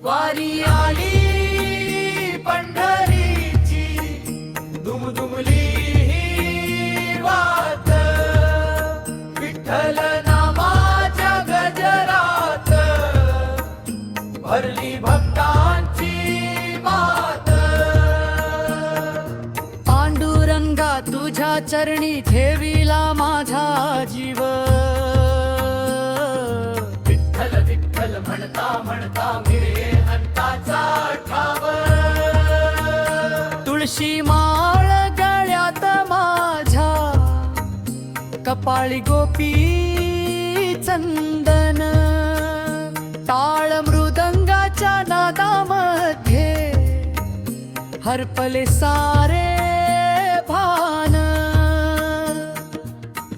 वारी आली पंढरीची, दुमदुमली ही वात, विठ्ठल नामाच्या गजरात भरली भक्तांची मात. पांडुरंगा तुझ्या चरणी ठेविला माझा जीव, विठ्ठल विठ्ठल म्हणता म्हणता मिळे अंताचा ठाव. तुळशी माळ गळ्यात माझ्या, कपाळी गोपी चंदन, टाळ मृदंगाच्या नादामध्ये हरपले सारे भान.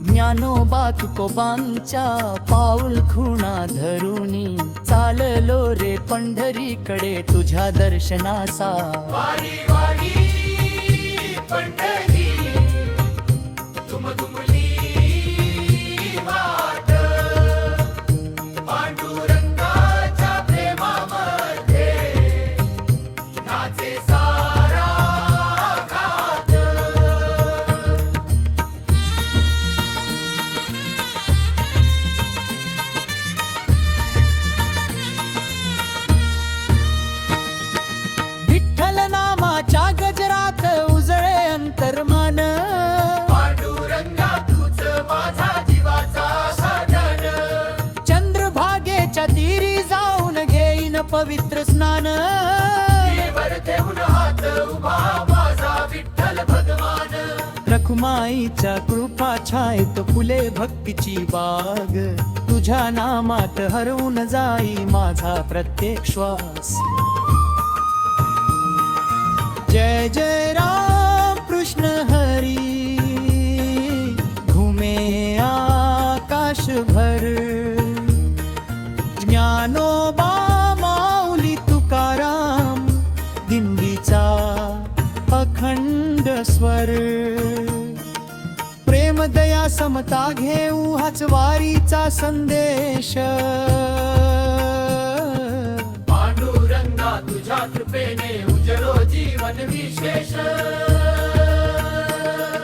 ज्ञानोबा तुकोबांच्या पाऊल खुणा धरुनी, चाललो रे पंढरीकडे तुझ्या दर्शनासा. वारी वारी पंढरी, दुमदुमली वाट, पांडुरंगाच्या प्रेमामध्ये नाचे सारा घात. विठ्ठल नामाच्या गजरात उजळे अंतर्मान, पांडुरंगा तूच माझा जीवाचा साधन. चंद्रभागेच्या तीरी जाऊन घेईन पवित्र स्नान, वर ठेवून हात उभा माझा विठ्ठल भगवान. रखुमाईच्या कृपा छायेत फुले भक्तीची बाग, तुझ्या नामात हरवून जाई माझा प्रत्येक श्वास. जय जय राम कृष्ण हरी, घुमे आकाश भर. ज्ञानोबा माऊली तुकाराम, दिंडीचा अखंड स्वर. प्रेम दया समता घेऊ हाच वारीचा संदेश. पांडुरंगा तुझ्या कृपेने उजळो जीवन विशेष.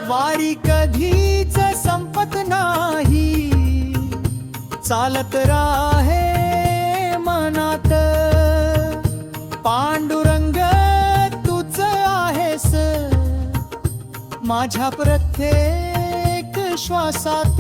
वारी कधीच संपत नाही, चालत राहे मनात. पांडुरंग तूच आहेस माझ्या प्रत्येक श्वासात.